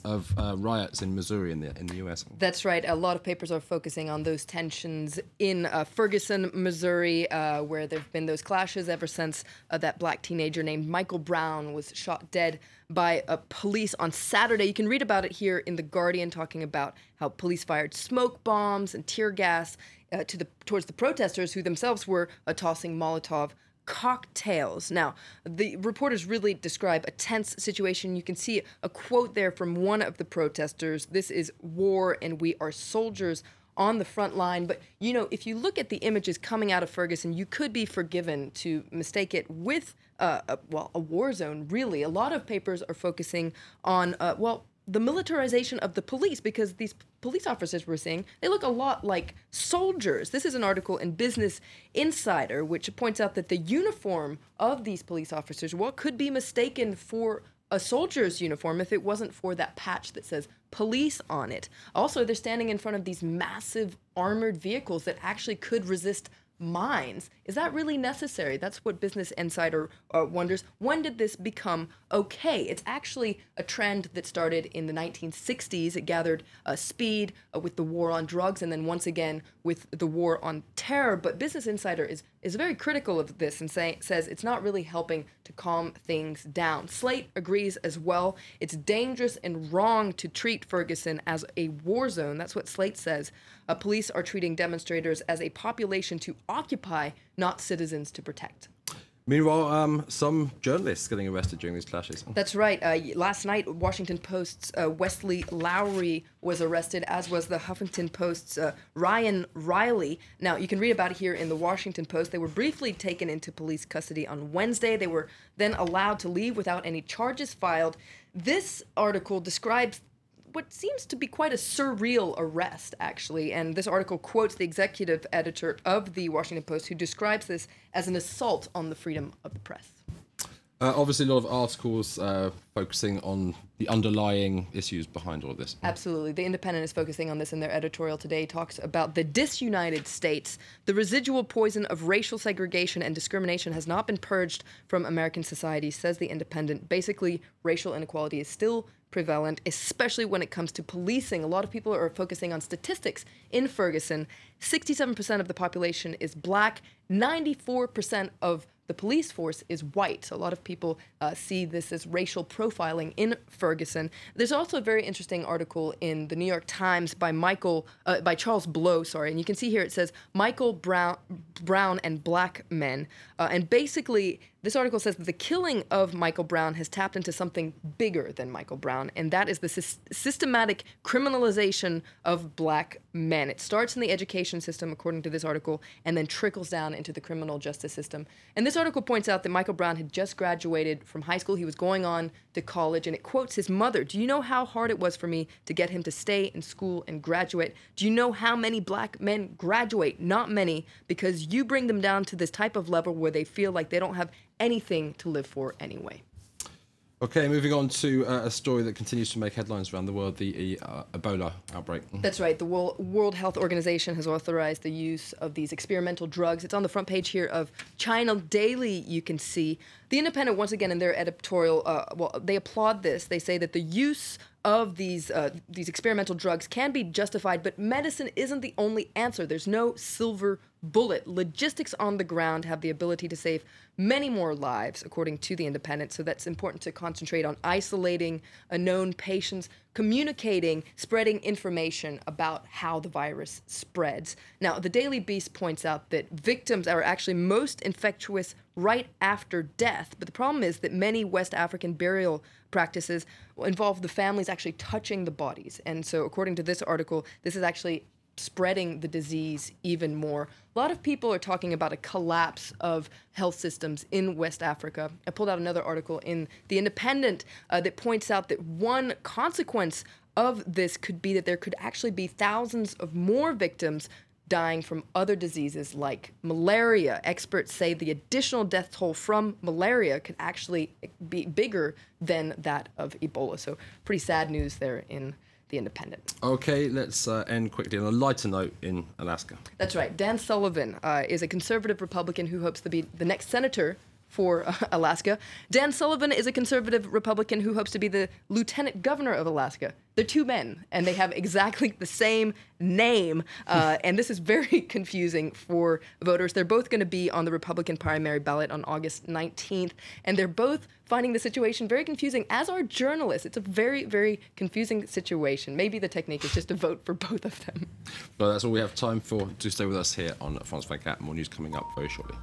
of riots in Missouri in the U.S. That's right. A lot of papers are focusing on those tensions in Ferguson, Missouri, where there have been those clashes ever since that black teenager named Michael Brown was shot dead by police on Saturday. You can read about it here in The Guardian, talking about how police fired smoke bombs and tear gas towards the protesters, who themselves were tossing Molotov cocktails. Now, the reporters really describe a tense situation. You can see a quote there from one of the protesters. "This is war and we are soldiers on the front line." But, you know, if you look at the images coming out of Ferguson, you could be forgiven to mistake it with, a war zone, really. A lot of papers are focusing on, the militarization of the police, because these police officers we're seeing, they look a lot like soldiers. This is an article in Business Insider, which points out that the uniform of these police officers, could be mistaken for a soldier's uniform if it wasn't for that patch that says police on it. Also, they're standing in front of these massive armored vehicles that actually could resist mines. Is that really necessary? That's what Business Insider wonders. When did this become okay? It's actually a trend that started in the 1960s. It gathered speed with the war on drugs, and then once again with the war on terror. But Business Insider is very critical of this and says it's not really helping to calm things down. Slate agrees as well. It's dangerous and wrong to treat Ferguson as a war zone. That's what Slate says. Police are treating demonstrators as a population to occupy, not citizens to protect. Meanwhile, some journalists getting arrested during these clashes. That's right. Last night, Washington Post's Wesley Lowery was arrested, as was the Huffington Post's Ryan Riley. Now, you can read about it here in the Washington Post. They were briefly taken into police custody on Wednesday. They were then allowed to leave without any charges filed. This article describes what seems to be quite a surreal arrest, actually. And this article quotes the executive editor of the Washington Post, who describes this as an assault on the freedom of the press. Obviously, a lot of articles focusing on the underlying issues behind all of this. Absolutely. The Independent is focusing on this in their editorial today. Talks about the disunited states. The residual poison of racial segregation and discrimination has not been purged from American society, says the Independent. Basically, racial inequality is still prevalent, especially when it comes to policing. A lot of people are focusing on statistics in Ferguson. 67% of the population is black. 94% of the police force is white. A lot of people see this as racial profiling in Ferguson. There's also a very interesting article in the New York Times by Charles Blow, and you can see here it says Michael Brown and black men. And basically, this article says that the killing of Michael Brown has tapped into something bigger than Michael Brown, and that is the systematic criminalization of black men. It starts in the education system, according to this article, and then trickles down into the criminal justice system. And this article points out that Michael Brown had just graduated from high school. He was going on to college, and it quotes his mother. "Do you know how hard it was for me to get him to stay in school and graduate? Do you know how many black men graduate? Not many, because you bring them down to this type of level where they feel like they don't have anything to live for anyway." Okay, moving on to a story that continues to make headlines around the world, the Ebola outbreak. That's right. The World Health Organization has authorized the use of these experimental drugs. It's on the front page here of China Daily, you can see. The Independent, once again, in their editorial, they applaud this. They say that the use of these experimental drugs can be justified, but medicine isn't the only answer. There's no silver bullet. Logistics on the ground have the ability to save many more lives, according to the Independent. So that's important to concentrate on isolating known patients, communicating, spreading information about how the virus spreads. Now, the Daily Beast points out that victims are actually most infectious right after death. But the problem is that many West African burial practices involve the families actually touching the bodies. And so according to this article, this is actually spreading the disease even more. A lot of people are talking about a collapse of health systems in West Africa. I pulled out another article in The Independent that points out that one consequence of this could be that there could actually be thousands of more victims dying from other diseases like malaria. Experts say the additional death toll from malaria could actually be bigger than that of Ebola. So pretty sad news there in The Independent. Okay, let's end quickly on a lighter note in Alaska. That's right. Dan Sullivan is a conservative Republican who hopes to be the next senator for Alaska. Dan Sullivan is a conservative Republican who hopes to be the lieutenant governor of Alaska. They're two men, and they have exactly the same name, and this is very confusing for voters. They're both going to be on the Republican primary ballot on August 19th, and they're both finding the situation very confusing, as are journalists. It's a very, very confusing situation. Maybe the technique is just to vote for both of them. Well, that's all we have time for. Do stay with us here on France 24. More news coming up very shortly.